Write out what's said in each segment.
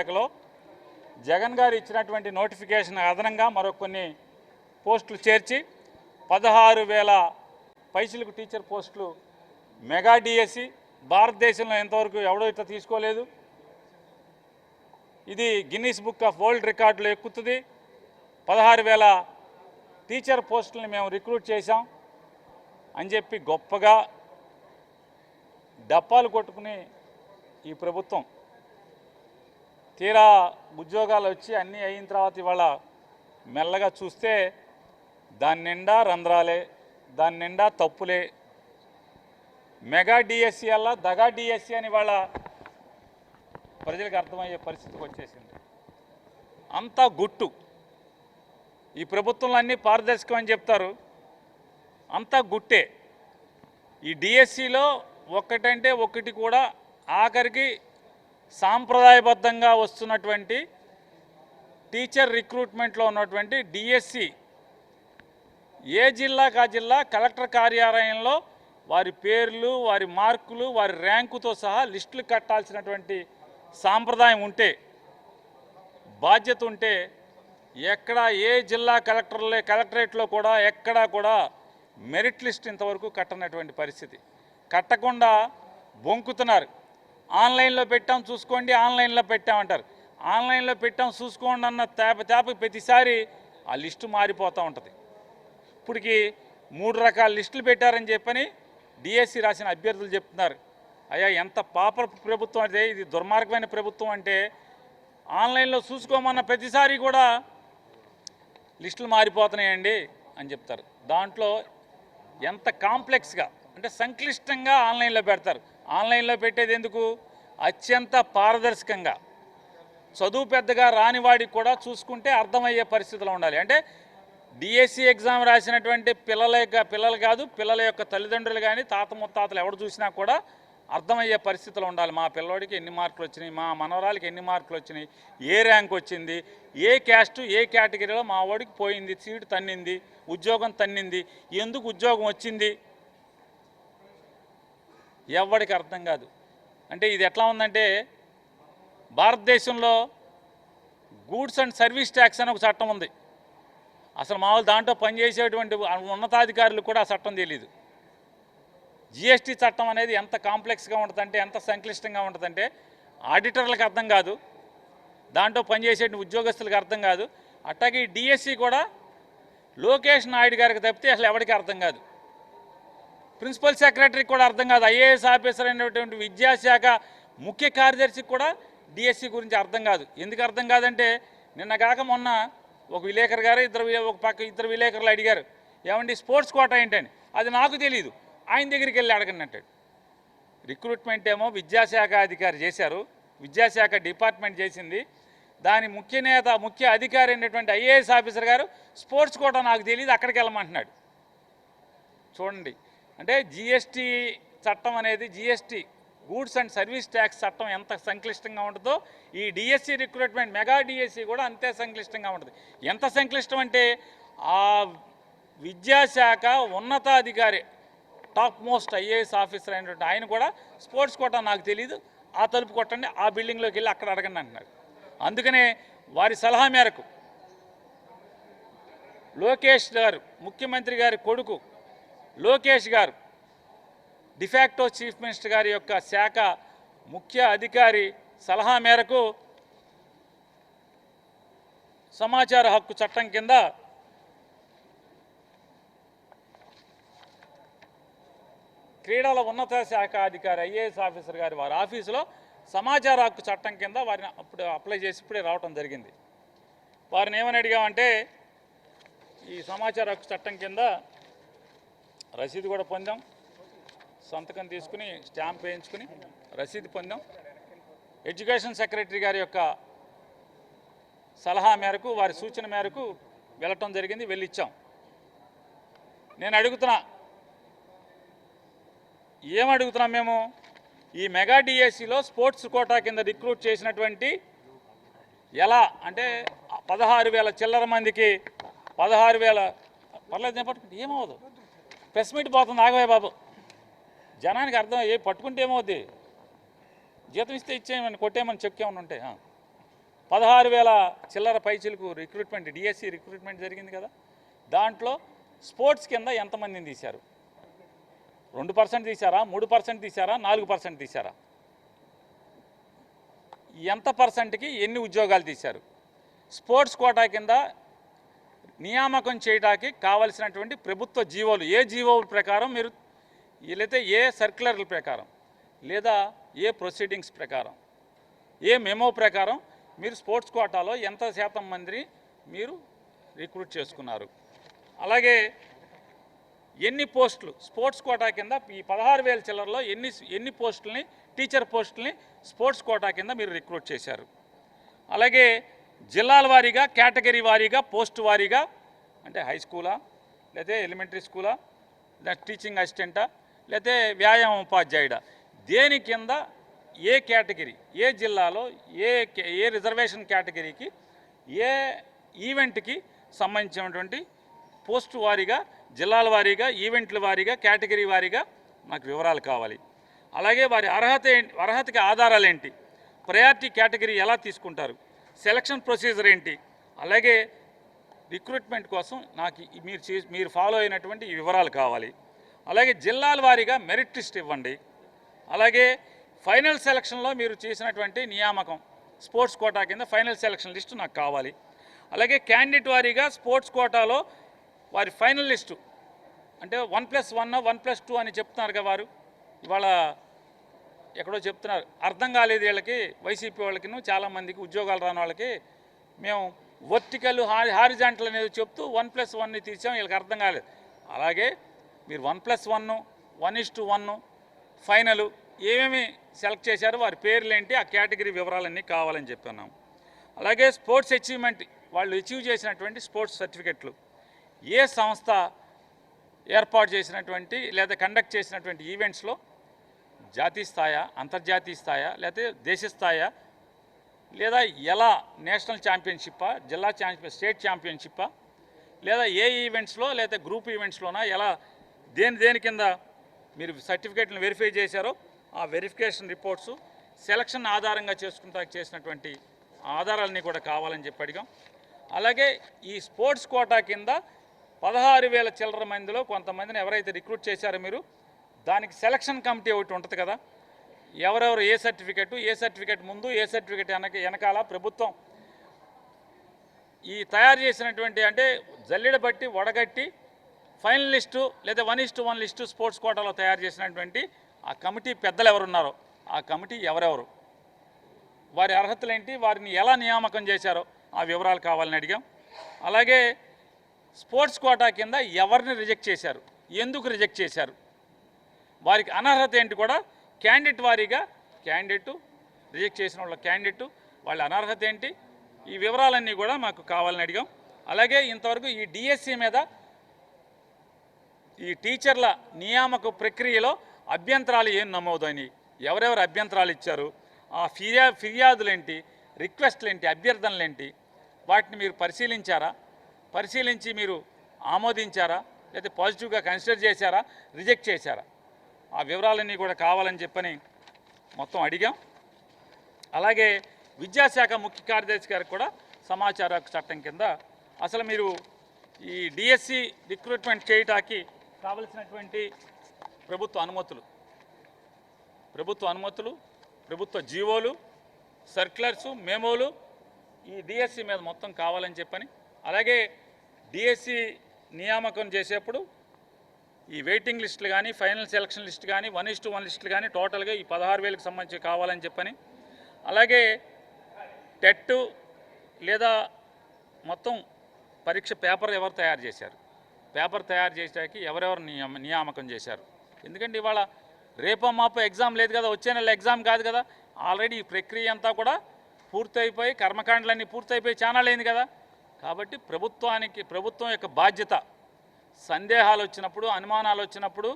శాఖలో జగన్ గారు ఇచ్చినటువంటి నోటిఫికేషన్ అదనంగా మరో కొన్ని పోస్టులు చేర్చి 16,000 పైసలకు టీచర్ పోస్టులు మెగా డిఎస్సి భారతదేశంలో ఎంతవరకు ఎవడో ఇట్లా తీసుకోలేదు. ఇది గిన్నీస్ బుక్ ఆఫ్ వరల్డ్ రికార్డులో ఎక్కుతుంది. 16,000 టీచర్ పోస్టులను మేము రిక్రూట్ చేశాం అని చెప్పి గొప్పగా డప్పాలు కొట్టుకుని ఈ ప్రభుత్వం తీరా ఉద్యోగాలు వచ్చి అన్నీ అయిన తర్వాత ఇవాళ మెల్లగా చూస్తే దాని నిండా రంధ్రాలే, దాని నిండా తప్పులే. మెగా డిఎస్సి అలా దగా డిఎస్సి అని వాళ్ళ ప్రజలకు అర్థమయ్యే పరిస్థితికి వచ్చేసింది. అంతా గుట్టు. ఈ ప్రభుత్వంలో అన్నీ పారదర్శకం అని చెప్తారు, అంతా గుట్టే. ఈ డిఎస్సిలో ఒక్కటంటే ఒక్కటి కూడా ఆఖరికి సాంప్రదాయబద్ధంగా వస్తున్నటువంటి టీచర్ రిక్రూట్మెంట్లో ఉన్నటువంటి డిఎస్సి ఏ జిల్లాకు ఆ జిల్లా కలెక్టర్ కార్యాలయంలో వారి పేర్లు, వారి మార్కులు, వారి ర్యాంకుతో సహా లిస్టులు కట్టాల్సినటువంటి సాంప్రదాయం ఉంటే, బాధ్యత ఉంటే ఎక్కడ ఏ జిల్లా కలెక్టరేట్లో కూడా ఎక్కడా కూడా మెరిట్ లిస్ట్ ఇంతవరకు కట్టనటువంటి పరిస్థితి. కట్టకుండా బొంకుతున్నారు. ఆన్లైన్లో పెట్టాం చూసుకోండి, ఆన్లైన్లో పెట్టామంటారు. ఆన్లైన్లో పెట్టాం చూసుకోండి అన్న తేప ప్రతిసారి ఆ లిస్టు మారిపోతూ ఉంటుంది. ఇప్పటికి 3 రకాల లిస్టులు పెట్టారని చెప్పని డిఎస్సి రాసిన అభ్యర్థులు చెప్తున్నారు. అయ్యా, ఎంత పాప ప్రభుత్వం అంటే ఇది, దుర్మార్గమైన ప్రభుత్వం అంటే ఆన్లైన్లో చూసుకోమన్న ప్రతిసారి కూడా లిస్టులు మారిపోతున్నాయండి అని చెప్తారు. దాంట్లో ఎంత కాంప్లెక్స్గా అంటే సంక్లిష్టంగా ఆన్లైన్లో పెడతారు. ఆన్లైన్లో పెట్టేది ఎందుకు? అత్యంత పారదర్శకంగా, చదువు పెద్దగా రానివాడికి కూడా చూసుకుంటే అర్థమయ్యే పరిస్థితిలో ఉండాలి. అంటే డిఎస్సి ఎగ్జామ్ రాసినటువంటి పిల్లలు కాదు, పిల్లల యొక్క తల్లిదండ్రులు కానీ తాత ముత్తాతలు ఎవరు చూసినా కూడా అర్థమయ్యే పరిస్థితిలో ఉండాలి. మా పిల్లోడికి ఎన్ని మార్కులు వచ్చినాయి, మా మనవరాలకి ఎన్ని మార్కులు వచ్చినాయి, ఏ ర్యాంక్ వచ్చింది, ఏ క్యాస్టు ఏ కేటగిరీలో మా వాడికి పోయింది, సీటు తన్నింది, ఉద్యోగం తన్నింది, ఎందుకు ఉద్యోగం వచ్చింది, ఎవరికి అర్థం కాదు. అంటే ఇది ఎట్లా ఉందంటే, భారతదేశంలో గూడ్స్ అండ్ సర్వీస్ ట్యాక్స్ అని ఒక చట్టం ఉంది. అసలు మామూలు దాంట్లో పనిచేసేటువంటి ఉన్నతాధికారులు కూడా ఆ చట్టం తెలియదు. జిఎస్టీ చట్టం అనేది ఎంత కాంప్లెక్స్గా ఉంటుందంటే, ఎంత సంక్లిష్టంగా ఉంటుందంటే ఆడిటర్లకు అర్థం కాదు, దాంట్లో పనిచేసే ఉద్యోగస్తులకు అర్థం కాదు. అట్లాగే డిఎస్సి కూడా లోకేష్ నాయుడు గారికి తప్పితే అసలు ఎవరికి అర్థం కాదు. ప్రిన్సిపల్ సెక్రటరీకి కూడా అర్థం కాదు. ఐఏఎస్ ఆఫీసర్ అయినటువంటి విద్యాశాఖ ముఖ్య కార్యదర్శికి కూడా డిఎస్సి గురించి అర్థం కాదు. ఎందుకు అర్థం కాదంటే, నిన్న కాక మొన్న ఒక విలేకరు గారు ఇద్దరు విలేకరులు అడిగారు, ఏమండి స్పోర్ట్స్ కోటా ఏంటని. అది నాకు తెలియదు, ఆయన దగ్గరికి వెళ్ళి అడగండి అంటాడు. రిక్రూట్మెంట్ ఏమో విద్యాశాఖ అధికారి చేశారు, విద్యాశాఖ డిపార్ట్మెంట్ చేసింది. దాని ముఖ్య అధికారి అయినటువంటి ఐఏఎస్ ఆఫీసర్ గారు స్పోర్ట్స్ కోటా నాకు తెలియదు, అక్కడికి వెళ్ళమంటున్నాడు. చూడండి, అంటే జిఎస్టీ చట్టం అనేది, GST goods and service tax చట్టం ఎంత సంక్లిష్టంగా ఉంటుందో ఈ డిఎస్సి రిక్రూట్మెంట్ మెగా డిఎస్సి కూడా అంతే సంక్లిష్టంగా ఉంటుంది. ఎంత సంక్లిష్టం అంటే, ఆ విద్యాశాఖ ఉన్నతాధికారి టాప్ మోస్ట్ ఐఏఎస్ ఆఫీసర్ అయినటువంటి ఆయన కూడా స్పోర్ట్స్ కోటా నాకు తెలియదు, ఆ తలుపు కొట్టండి, ఆ బిల్డింగ్లోకి వెళ్ళి అక్కడ అడగండి అంటున్నాడు. అందుకనే వారి సలహా మేరకు లోకేష్ గారు, ముఖ్యమంత్రి గారి కొడుకు లోకేష్ గారు, డిఫాక్టో చీఫ్ మినిస్టర్ గారి యొక్క శాఖ ముఖ్య అధికారి సలహా మేరకు సమాచార హక్కు చట్టం కింద క్రీడల ఉన్నత శాఖ అధికారి ఐఏఎస్ ఆఫీసర్ గారి వారి ఆఫీసులో సమాచార హక్కు చట్టం కింద వారిని అప్పుడు అప్లై చేసి ఇప్పుడే రావటం జరిగింది. వారిని ఏమని అడిగామంటే, ఈ సమాచార హక్కు చట్టం కింద రసీదు కూడా పొందాం, సంతకం తీసుకుని స్టాంప్ వేయించుకుని రసీదు పొందాం. ఎడ్యుకేషన్ సెక్రటరీ గారి యొక్క సలహా మేరకు, వారి సూచన మేరకు వెళ్ళటం జరిగింది, వెళ్ళిచ్చాం. నేను అడుగుతున్నా, ఏమడుగుతున్నాం మేము, ఈ మెగా డిఎస్సిలో స్పోర్ట్స్ కోటా కింద రిక్రూట్ చేసినటువంటి ఎలా అంటే 16,000 చిల్లర మందికి 16,000 పర్లేదు పట్టుకుంటే ఏమవుదు, ప్రెస్ మీట్ పోతుంది, ఆగవే బాబు, జనానికి అర్థం పట్టుకుంటే ఏమవుద్ది, జీతం ఇస్తే ఇచ్చేయమని, కొట్టేయమని చెక్ ఏమని ఉంటే 16,000 చిల్లర పైచిలకు రిక్రూట్మెంట్ డిఎస్సి రిక్రూట్మెంట్ జరిగింది కదా. దాంట్లో స్పోర్ట్స్ కింద ఎంతమందిని తీశారు? 2% తీశారా, 3% తీశారా, 4% తీశారా? ఎంత పర్సెంట్కి ఎన్ని ఉద్యోగాలు తీశారు? స్పోర్ట్స్ కోటా కింద నియామకం చేయడానికి కావలసినటువంటి ప్రభుత్వ జీవోలు, ఏ జీవోల ప్రకారం మీరు, లేదా ఏ సర్క్యులర్ల ప్రకారం, లేదా ఏ ప్రొసీడింగ్స్ ప్రకారం, ఏ మెమో ప్రకారం మీరు స్పోర్ట్స్ కోటాలో ఎంత శాతం మందిని మీరు రిక్రూట్ చేసుకున్నారు? అలాగే ఎన్ని పోస్టులు స్పోర్ట్స్ కోటా కింద ఈ 16,000 చిల్లరలో ఎన్ని పోస్టులని, టీచర్ పోస్టులని స్పోర్ట్స్ కోటా కింద మీరు రిక్రూట్ చేశారు? అలాగే జిల్లాల వారీగా, కేటగిరీ వారీగా, పోస్ట్ వారీగా, అంటే హై స్కూలా, లేకపోతే ఎలిమెంటరీ స్కూలా, లేదా టీచింగ్ అసిస్టెంటా, లేకపోతే వ్యాయామ ఉపాధ్యాయుడా, దేని కింద ఏ కేటగిరీ, ఏ జిల్లాలో ఏ రిజర్వేషన్ కేటగిరీకి, ఏ ఈవెంట్కి సంబంధించినటువంటి పోస్టు వారీగా, జిల్లాల వారీగా, ఈవెంట్ల వారీగా, కేటగిరీ వారీగా నాకు వివరాలు కావాలి. అలాగే వారి అర్హతకి ఆధారాలు ఏంటి, ప్రయారిటీ కేటగిరీ ఎలా తీసుకుంటారు, సెలక్షన్ ప్రొసీజర్ ఏంటి, అలాగే రిక్రూట్మెంట్ కోసం నాకు మీరు ఫాలో అయినటువంటి ఈ వివరాలు కావాలి. అలాగే జిల్లాల వారీగా మెరిట్ లిస్ట్ ఇవ్వండి. అలాగే ఫైనల్ సెలక్షన్లో మీరు చేసినటువంటి నియామకం స్పోర్ట్స్ కోటా కింద ఫైనల్ సెలక్షన్ లిస్టు నాకు కావాలి. అలాగే క్యాండిడేట్ వారీగా స్పోర్ట్స్ కోటాలో వారి ఫైనల్ లిస్టు, అంటే 1+1 1+2 అని చెప్తున్నారుగా వారు, ఇవాళ ఎక్కడో చెప్తున్నారు, అర్థం కాలేదు వీళ్ళకి, వైసీపీ వాళ్ళకి, చాలామందికి ఉద్యోగాలు రాని వాళ్ళకి. మేము వర్టికల్ హారిజాంటల్ అనేది చెప్తూ 1+1ని తీసాం, వీళ్ళకి అర్థం కాలేదు. అలాగే మీరు 1+1 1:1 ఫైనల్ ఏమేమి సెలెక్ట్ చేశారో వారి పేర్లు ఏంటి, ఆ కేటగిరీ వివరాలన్నీ కావాలని చెప్పన్నాం. అలాగే స్పోర్ట్స్ అచీవ్మెంట్, వాళ్ళు అచీవ్ చేసినటువంటి స్పోర్ట్స్ సర్టిఫికెట్లు ఏ సంస్థ ఏర్పాటు చేసినటువంటి లేదా కండక్ట్ చేసినటువంటి ఈవెంట్స్లో జాతీయ స్థాయా, అంతర్జాతీయ స్థాయా, లేకపోతే దేశ స్థాయా, లేదా ఎలా నేషనల్ ఛాంపియన్షిప్పా, జిల్లా స్టేట్ ఛాంపియన్షిప్పా, లేదా ఏ ఈవెంట్స్లో లేదా గ్రూప్ ఈవెంట్స్లోనా, ఎలా దేని కింద మీరు సర్టిఫికేట్లను వెరిఫై చేశారో ఆ వెరిఫికేషన్ రిపోర్ట్సు, సెలక్షన్ ఆధారంగా చేసినటువంటి ఆధారాలన్నీ కూడా కావాలని చెప్పి అడిగాం. అలాగే ఈ స్పోర్ట్స్ కోటా కింద 16,000 చిల్లర మందిలో కొంతమందిని ఎవరైతే రిక్రూట్ చేశారో మీరు, దానికి సెలక్షన్ కమిటీ ఒకటి ఉంటుంది కదా, ఎవరెవరు ఏ సర్టిఫికెట్ ముందు, ఏ సర్టిఫికెట్ వెనకాల ప్రభుత్వం ఈ తయారు చేసినటువంటి, అంటే జల్లెడ బట్టి వడగట్టి ఫైనల్ లిస్టు లేదా 1:1 లిస్టు స్పోర్ట్స్ కోటాలో తయారు చేసినటువంటి ఆ కమిటీ పెద్దలు ఎవరున్నారో, ఆ కమిటీ ఎవరెవరు, వారి అర్హతలేంటి, వారిని ఎలా నియామకం చేశారో ఆ వివరాలు కావాలని అడిగాం. అలాగే స్పోర్ట్స్ కోటా కింద ఎవరిని రిజెక్ట్ చేశారు, ఎందుకు రిజెక్ట్ చేశారు, వారికి అనర్హత ఏంటి కూడా క్యాండిడేట్ వారీగా, క్యాండిడేటు రిజెక్ట్ చేసిన వాళ్ళ క్యాండిడేటు వాళ్ళ అనర్హత ఏంటి, ఈ వివరాలన్నీ కూడా మాకు కావాలని అడిగాం. అలాగే ఇంతవరకు ఈ డిఎస్సి మీద ఈ టీచర్ల నియామక ప్రక్రియలో అభ్యంతరాలు ఏం నమోదైనవి, ఎవరెవరు అభ్యంతరాలు ఇచ్చారు, ఆ ఫిర్యాదులేంటి, రిక్వెస్ట్లేంటి, అభ్యర్థనలేంటి, వాటిని మీరు పరిశీలించి మీరు ఆమోదించారా, లేదా పాజిటివ్గా కన్సిడర్ చేశారా, రిజెక్ట్ చేశారా, ఆ వివరాలన్నీ కూడా కావాలని చెప్పని మొత్తం అడిగాం. అలాగే విద్యాశాఖ ముఖ్య కార్యదర్శి గారికి కూడా సమాచార హక్కు చట్టం కింద అసలు మీరు ఈ డిఎస్సి రిక్రూట్మెంట్ చేయటానికి కావలసినటువంటి ప్రభుత్వ అనుమతులు, ప్రభుత్వ జీవోలు, సర్క్యులర్సు, మెమోలు ఈ డిఎస్సి మీద మొత్తం కావాలని చెప్పని, అలాగే డిఎస్సి నియామకం చేసేప్పుడు ఈ వెయిటింగ్ లిస్టులు కానీ, ఫైనల్ సెలక్షన్ లిస్ట్ కానీ, 1:1 లిస్టులు కానీ టోటల్గా ఈ 16,000కి సంబంధించి కావాలని చెప్పని, అలాగే టెట్ లేదా మొత్తం పరీక్ష పేపర్ ఎవరు తయారు చేశారు, పేపర్ తయారు చేయడానికి ఎవరెవరు నియామకం చేశారు. ఎందుకంటే ఇవాళ రేపో మాపో ఎగ్జామ్ లేదు కదా, వచ్చే నెల ఎగ్జామ్ కాదు కదా, ఆల్రెడీ ఈ ప్రక్రియ అంతా కూడా పూర్తయిపోయి, కర్మకాండలన్నీ పూర్తయిపోయి ఛానల్ అయింది కదా. కాబట్టి ప్రభుత్వం యొక్క బాధ్యత, సందేహాలు వచ్చినప్పుడు, అనుమానాలు వచ్చినప్పుడు,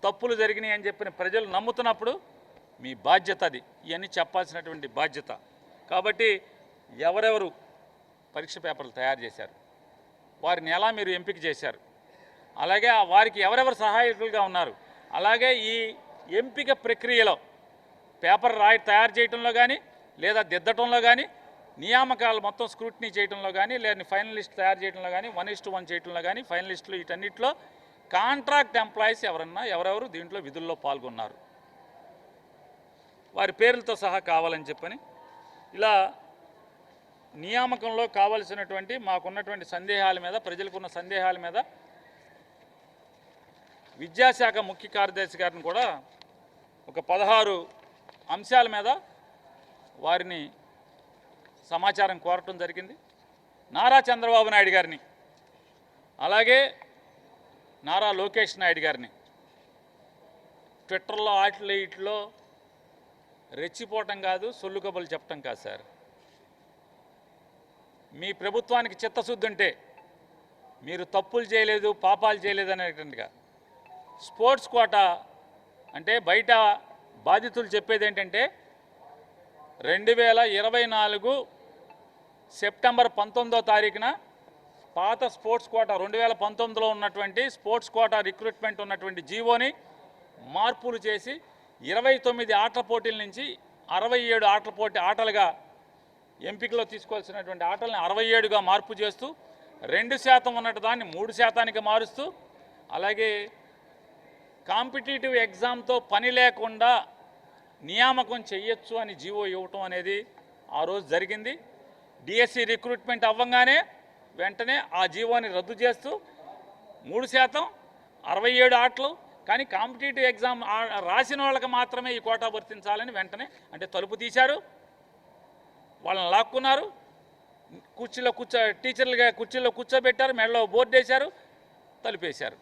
తప్పులు జరిగినాయి అని చెప్పిన ప్రజలు నమ్ముతున్నప్పుడు మీ బాధ్యత అది, ఇవన్నీ చెప్పాల్సినటువంటి బాధ్యత. కాబట్టి ఎవరెవరు పరీక్ష పేపర్లు తయారు చేశారు, వారిని ఎలా మీరు ఎంపిక చేశారు, అలాగే వారికి ఎవరెవరు సహాయకులుగా ఉన్నారు, అలాగే ఈ ఎంపిక ప్రక్రియలో పేపర్ తయారు చేయడంలో కానీ, లేదా దిద్దటంలో కానీ, నియామకాలు మొత్తం స్క్రూటినీ చేయడంలో కానీ లేదా ఫైనలిస్ట్ తయారు చేయడంలో కానీ 1:1 చేయడంలో కానీ ఫైనలిస్టులు వీటన్నిటిలో కాంట్రాక్ట్ ఎంప్లాయీస్ ఎవరెవరు దీంట్లో విధుల్లో పాల్గొన్నారు వారి పేర్లతో సహా కావాలని చెప్పని ఇలా నియామకంలో కావాల్సినటువంటి మాకున్నటువంటి సందేహాల మీద ప్రజలకున్న సందేహాల మీద విద్యాశాఖ ముఖ్య కార్యదర్శి గారిని కూడా ఒక 16 అంశాల మీద వారిని సమాచారం కోరటం జరిగింది. నారా చంద్రబాబు నాయుడు గారిని అలాగే నారా లోకేష్ నాయుడు గారిని ట్విట్టర్లో వీటిలో రెచ్చిపోవటం కాదు, సొల్లు కబుర్లు చెప్పటం కాదు సార్. మీ ప్రభుత్వానికి చిత్తశుద్ధి ఉంటే మీరు తప్పులు చేయలేదు పాపాలు చేయలేదు అనేటువంటిగా స్పోర్ట్స్ కోటా అంటే బయట బాధితులు చెప్పేది ఏంటంటే 2024 సెప్టెంబర్ 19వ తారీఖున పాత స్పోర్ట్స్ కోటా 2019లో ఉన్నటువంటి స్పోర్ట్స్ కోటా రిక్రూట్మెంట్ ఉన్నటువంటి జీవోని మార్పులు చేసి 29 ఆటల పోటీల నుంచి 67 ఆటలుగా ఎంపికలో తీసుకోవాల్సినటువంటి ఆటల్ని 67గా మార్పు చేస్తూ 2% ఉన్నట్టు దాన్ని 3%కి మారుస్తూ అలాగే కాంపిటీటివ్ ఎగ్జామ్తో పని లేకుండా నియామకం చేయొచ్చు అని జీవో ఇవ్వటం అనేది ఆ రోజు జరిగింది. డిఎస్సి రిక్రూట్మెంట్ అవ్వగానే వెంటనే ఆ జీవోని రద్దు చేస్తూ 3% 67 ఆటలు కానీ కాంపిటీటివ్ ఎగ్జామ్ రాసిన వాళ్ళకి మాత్రమే ఈ కోటా వర్తించాలని వెంటనే అంటే తలుపు తీశారు, వాళ్ళని లాక్కున్నారు, కుర్చీలో కూర్చోబెట్టారు, మెడలో బోర్డు వేశారు, తలుపేశారు.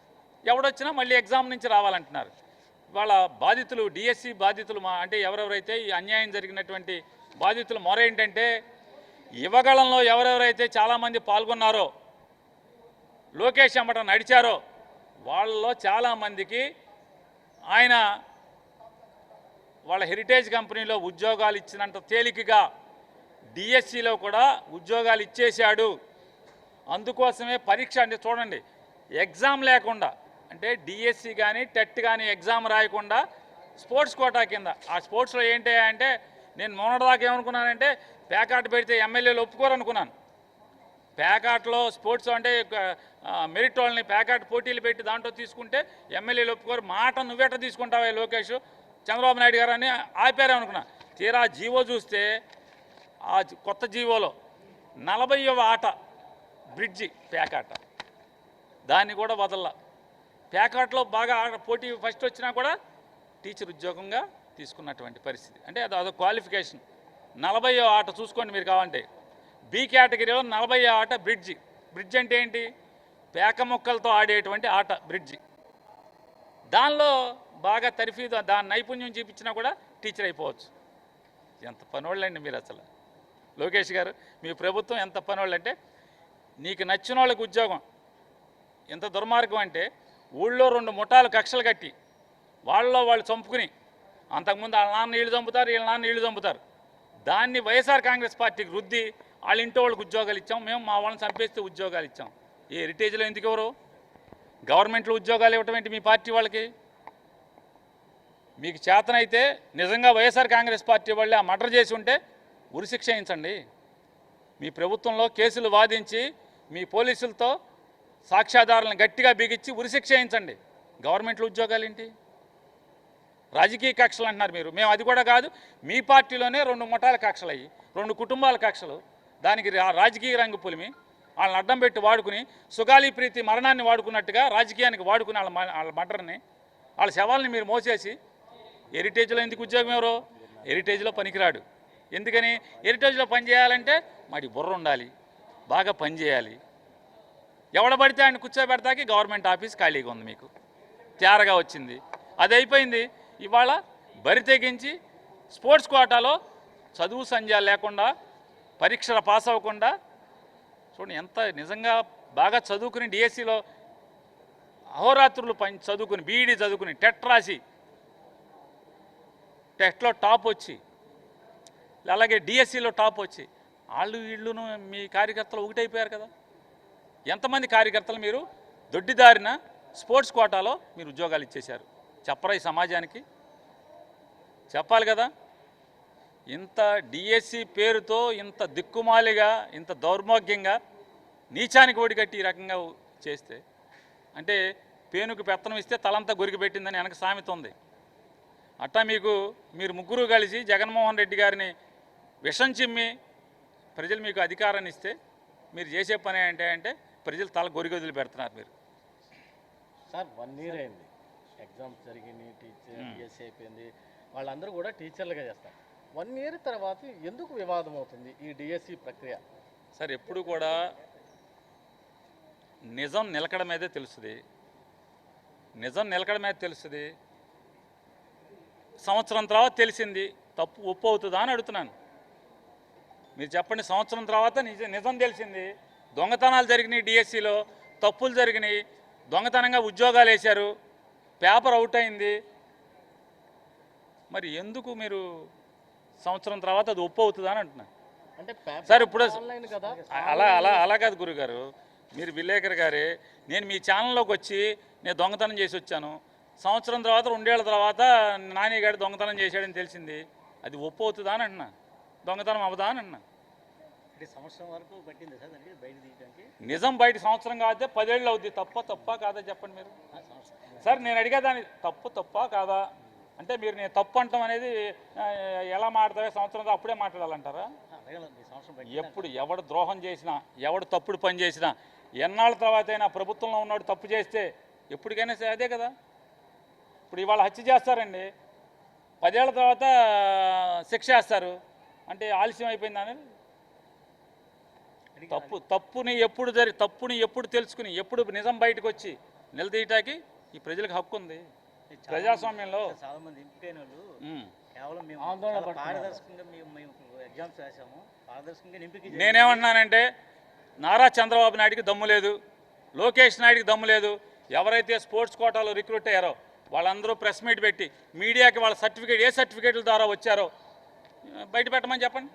ఎవడొచ్చినా మళ్ళీ ఎగ్జామ్ నుంచి రావాలంటున్నారు. వాళ్ళ బాధితులు డిఎస్సి బాధితులు అంటే ఎవరెవరైతే ఈ అన్యాయం జరిగినటువంటి బాధితులు మొరేంటంటే యువగళంలో ఎవరెవరైతే చాలామంది పాల్గొన్నారో లోకేష్ అమ్మట నడిచారో వాళ్ళలో చాలామందికి ఆయన వాళ్ళ హెరిటేజ్ కంపెనీలో ఉద్యోగాలు ఇచ్చినంత తేలికగా డిఎస్సిలో కూడా ఉద్యోగాలు ఇచ్చేశాడు. అందుకోసమే పరీక్ష అంటే చూడండి ఎగ్జామ్ లేకుండా అంటే డిఎస్సి కానీ టెట్ కానీ ఎగ్జామ్ రాయకుండా స్పోర్ట్స్ కోటా కింద ఆ స్పోర్ట్స్లో ఏంటి అంటే నేను మొన్నటిదాకా ఏమనుకున్నానంటే ప్యాకాట్ పెడితే ఎమ్మెల్యేలు ఒప్పుకోరనుకున్నాను. ప్యాకాట్లో స్పోర్ట్స్ అంటే మెరిట్ వాళ్ళని ప్యాకాట్ పోటీలు పెట్టి దాంట్లో తీసుకుంటే ఎమ్మెల్యేలు ఒప్పుకోరు. మాట నువ్వేట తీసుకుంటావా లోకేష్ చంద్రబాబు నాయుడు గారు అని ఆపారేమనుకున్నా. తీరా జీవో చూస్తే ఆ కొత్త జీవోలో 40వ ఆట బ్రిడ్జి ప్యాకాట దాన్ని కూడా వదల్లా. ప్యాకాట్లో బాగా పోటీ ఫస్ట్ వచ్చినా కూడా టీచర్ ఉద్యోగంగా తీసుకున్నటువంటి పరిస్థితి. అంటే అదొక క్వాలిఫికేషన్. 40వ ఆట చూసుకోండి మీరు కావాలంటే. బి కేటగిరీలో 40వ ఆట బ్రిడ్జి. బ్రిడ్జ్ అంటే ఏంటి? పేక మొక్కలతో ఆడేటువంటి ఆట బ్రిడ్జి. దానిలో బాగా తర్ఫీదు దాని నైపుణ్యం చూపించినా కూడా టీచర్ అయిపోవచ్చు. ఎంత పనోళ్ళండి మీరు అసలు లోకేష్ గారు, మీ ప్రభుత్వం ఎంత పనోళ్ళు అంటే నీకు నచ్చిన వాళ్ళకి ఉద్యోగం. ఎంత దుర్మార్గం అంటే ఊళ్ళో 2 ముఠాలు కక్షలు కట్టి వాళ్ళు చంపుకుని అంతకుముందు వాళ్ళ నాన్న నీళ్లు చంపుతారు, వీళ్ళ నాన్న నీళ్లు చంపుతారు. దాన్ని వైఎస్ఆర్ కాంగ్రెస్ పార్టీకి రుద్ది వాళ్ళ ఇంట్లో వాళ్ళకి ఉద్యోగాలు ఇచ్చాం, మేము మా వాళ్ళని చంపేస్తే ఉద్యోగాలు ఇచ్చాం. ఈ హెరిటేజ్లో ఎందుకు ఎవరు గవర్నమెంట్లో ఉద్యోగాలు ఇవ్వటం ఏంటి మీ పార్టీ వాళ్ళకి? మీకు చేతనైతే నిజంగా వైఎస్ఆర్ కాంగ్రెస్ పార్టీ వాళ్ళే ఆ మర్డర్ చేసి ఉంటే ఉరిశిక్ష వేయించండి. మీ ప్రభుత్వంలో కేసులు వాదించి మీ పోలీసులతో సాక్ష్యాధారాలను గట్టిగా బిగించి ఉరిశిక్ష వేయించండి. గవర్నమెంట్లో ఉద్యోగాలు ఏంటి? రాజకీయ కక్షలు అంటున్నారు మీరు. మేము అది కూడా కాదు, మీ పార్టీలోనే 2 ముఠాల కక్షలు అయ్యి 2 కుటుంబాల కక్షలు దానికి రాజకీయ రంగు పులిమి వాళ్ళని అడ్డం పెట్టి వాడుకుని సుగాలి ప్రీతి మరణాన్ని వాడుకున్నట్టుగా రాజకీయానికి వాడుకుని వాళ్ళ మర్డర్ని వాళ్ళ శవాల్ని మీరు మోసేసి హెరిటేజ్లో ఎందుకు ఉద్యోగం ఎవరో? హెరిటేజ్లో పనికిరాడు. ఎందుకని? హెరిటేజ్లో పని చేయాలంటే మాది బుర్ర ఉండాలి, బాగా పని చేయాలి. ఎవడబడితే ఆయన కూర్చోబెడతాకి గవర్నమెంట్ ఆఫీస్ ఖాళీగా ఉంది, మీకు తేరగా వచ్చింది, అది అయిపోయింది. ఇవాళ బరి తెగించి స్పోర్ట్స్ కోటాలో చదువు సంధ్యాలు లేకుండా పరీక్షలు పాస్ అవ్వకుండా చూడండి ఎంత నిజంగా బాగా చదువుకుని డిఎస్సిలో అహోరాత్రులు చదువుకుని బీఈడీ చదువుకుని టెట్ రాసి టెట్లో టాప్ వచ్చి అలాగే డిఎస్సిలో టాప్ వచ్చి వీళ్ళును మీ కార్యకర్తలు ఒకటైపోయారు కదా. ఎంతమంది కార్యకర్తలు మీరు దొడ్డిదారిన స్పోర్ట్స్ కోటాలో మీరు ఉద్యోగాలు ఇచ్చేశారు? చెప్పరా ఈ సమాజానికి? చెప్పాలి కదా. ఇంత డిఎస్సి పేరుతో ఇంత దిక్కుమాలిగా ఇంత దౌర్భాగ్యంగా నీచానికి ఒడిగట్టి ఈ రకంగా చేస్తే అంటే పేనుకు పెత్తనం ఇస్తే తలంతా గురికి పెట్టిందని వెనక సామెత ఉంది. అట్టా మీరు ముగ్గురు కలిసి జగన్మోహన్ రెడ్డి గారిని విషం చిమ్మి ప్రజలు మీకు అధికారాన్ని ఇస్తే మీరు చేసే పని అంటే ప్రజలు తల గొరిగొదులు పెడుతున్నారు మీరు. సార్ 1 year అయింది, ఎగ్జామ్స్ జరిగినాయి, టీచర్ డిఎస్సి అయిపోయింది, వాళ్ళందరూ కూడా టీచర్లుగా చేస్తారు. 1 year తర్వాత ఎందుకు వివాదం అవుతుంది ఈ డిఎస్సి ప్రక్రియ? సార్ ఎప్పుడు కూడా నిజం నిలకడ మీదే తెలుస్తుంది. నిజం నిలకడ మీద తెలుస్తుంది. సంవత్సరం తర్వాత తెలిసింది, తప్పు ఒప్పు అవుతుందా అని అడుగుతున్నాను. మీరు చెప్పండి. సంవత్సరం తర్వాత నిజం తెలిసింది, దొంగతనాలు జరిగినాయి, డిఎస్సిలో తప్పులు జరిగినాయి, దొంగతనంగా ఉద్యోగాలు వేశారు, పేపర్ అవుట్ అయింది. మరి ఎందుకు మీరు సంవత్సరం తర్వాత అది ఒప్పు అవుతుందా అని అంటున్నాను. అంటే సార్ ఇప్పుడు కదా, అలా కాదు గురుగారు, మీరు విలేకరు గారే, నేను మీ ఛానల్లోకి వచ్చి నేను దొంగతనం చేసి వచ్చాను, సంవత్సరం తర్వాత 2 ఏళ్ల తర్వాత నాని గారు దొంగతనం చేశాడని తెలిసింది, అది ఒప్పు అవుతుందా అని అంటున్నా, దొంగతనం అవదా అని అన్నా. అంటే సంవత్సరం వరకు పట్టింది సార్ దానికి బయట తీయడానికి? నిజం బయట సంవత్సరం కాదే 10 ఏళ్ళు అవుద్ది. తప్ప కాదా చెప్పండి మీరు. సార్ నేను అడిగా దాన్ని తప్ప కాదా అంటే మీరు నేను తప్పు అంటాం అనేది ఎలా మాట్లాడతావే సంవత్సరంతో అప్పుడే మాట్లాడాలంటారా? ఎప్పుడు ఎవడు ద్రోహం చేసినా, ఎవడు తప్పుడు పని చేసినా, ఎన్నాళ్ళ తర్వాత అయినా ప్రభుత్వంలో ఉన్నాడు తప్పు చేస్తే ఎప్పటికైనా అదే కదా. ఇప్పుడు ఇవాళ హత్య చేస్తారండి, 10 ఏళ్ల తర్వాత శిక్ష వేస్తారు అంటే ఆలస్యం అయిపోయింది అనేది. తప్పుని ఎప్పుడు తెలుసుకుని ఎప్పుడు నిజం బయటకు వచ్చి నిలదీయటానికి ఈ ప్రజలకు హక్కు ఉంది. ప్రజాస్వామ్యంలో చాలా మంది ఎంపికైన వాళ్ళు కేవలం మేము పారదర్శకంగా మేము ఎగ్జామ్స్ రాసాము, పారదర్శకంగా ఎంపిక. నేనేమన్నానంటే నారా చంద్రబాబు నాయుడికి దమ్ము లేదు, లోకేష్ నాయుడికి దమ్ము లేదు. ఎవరైతే స్పోర్ట్స్ కోటాలో రిక్రూట్ అయ్యారో వాళ్ళందరూ ప్రెస్ మీట్ పెట్టి మీడియాకి వాళ్ళ సర్టిఫికేట్ ఏ సర్టిఫికేట్ల ద్వారా వచ్చారో బయట పెట్టమని చెప్పండి.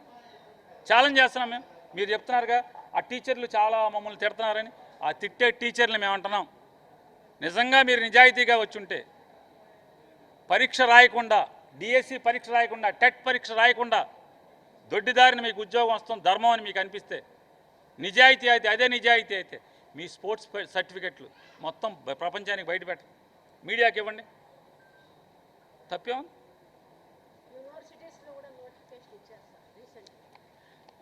ఛాలెంజ్ చేస్తున్నాం మేము. మీరు చెప్తున్నారుగా ఆ టీచర్లు చాలా మమ్మల్ని తిడుతున్నారని, ఆ తిట్టే టీచర్లు మేము అంటున్నాం, నిజంగా మీరు నిజాయితీగా వచ్చుంటే పరీక్ష రాయకుండా, డిఎస్సి పరీక్ష రాయకుండా, టెట్ పరీక్ష రాయకుండా దొడ్డిదారిని మీకు ఉద్యోగం వస్తుంది ధర్మం అని మీకు అనిపిస్తే, నిజాయితీ అయితే అదే నిజాయితీ అయితే మీ స్పోర్ట్స్ సర్టిఫికెట్లు మొత్తం ప్రపంచానికి బయట పెట్టండి, మీడియాకి ఇవ్వండి. తప్పేమో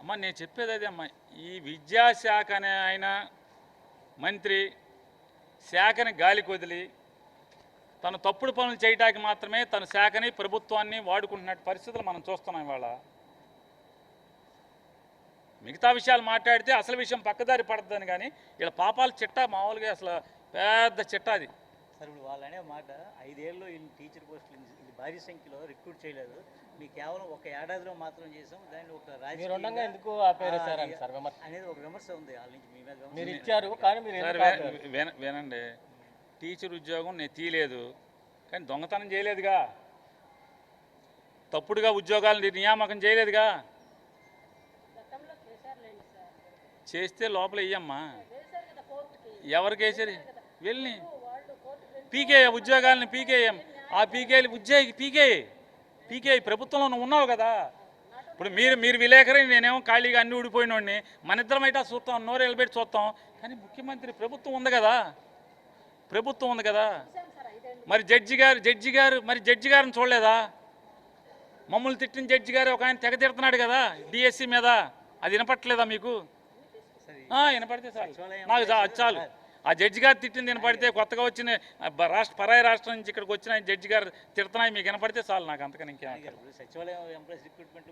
అమ్మ నేను చెప్పేది అదే అమ్మ. ఈ విద్యాశాఖ అనే ఆయన మంత్రి శాఖని గాలికి వదిలి తను తప్పుడు పనులు చేయడానికి మాత్రమే తన శాఖని ప్రభుత్వాన్ని వాడుకుంటున్న పరిస్థితులు మనం చూస్తున్నాం ఇవాళ. మిగతా విషయాలు మాట్లాడితే అసలు విషయం పక్కదారి పడుతుందని, కానీ ఇలా పాపాల చిట్టా మామూలుగా అసలు పెద్ద చిట్టా అది. సార్ ఇప్పుడు వాళ్ళు అనే మాట 5 ఏళ్ళు వీళ్ళు టీచర్ పోస్టులు భారీ సంఖ్యలో రిక్రూట్ చేయలేదు, మీకు కేవలం ఒక ఏడాదిలో మాత్రం చేసాం, దాన్ని ఒక రాజకీయంగా ఎందుకు అనేది ఒక విమర్శ ఉంది వాళ్ళ నుంచి మీ మీద. మీరు ఇచ్చారు కానీ మీరు వినండి, టీచర్ ఉద్యోగం నేను తీయలేదు కానీ దొంగతనం చేయలేదుగా, తప్పుడుగా ఉద్యోగాలు నియామకం చేయలేదుగా. చేస్తే లోపల ఇయ్యమ్మా, ఎవరికి వేసారు వెళ్ళి పీకే ఉద్యోగాలని పీకేయం, ఆ పీకేలు పీకే ప్రభుత్వంలో నువ్వు ఉన్నావు కదా. ఇప్పుడు మీరు విలేకరి, నేనేమో ఖాళీగా అన్ని ఊడిపోయినోడిని, మన ఇద్దరం అయితే చూస్తాం, నోరేళ్ళు పెట్టి చూస్తాం, కానీ ముఖ్యమంత్రి ప్రభుత్వం ఉంది కదా. మరి జడ్జి గారిని చూడలేదా? మమ్మల్ని తిట్టిన జడ్జి గారు ఒక ఆయన తెగ తిడుతున్నాడు కదా డిఎస్సి మీద, అది వినపట్టలేదా మీకు? వినపడితే నాకు చాలు. ఆ జడ్జి గారు తిట్టింది వినపడితే, కొత్తగా వచ్చిన పరాయి రాష్ట్రం నుంచి ఇక్కడికి వచ్చిన జడ్జి గారు తిడుతున్నాయి మీకు వినపడితే చాలు, నాకు అంతకని ఇంకేం. సచివాలయం ఎంప్లాయీస్ రిక్రూట్మెంట్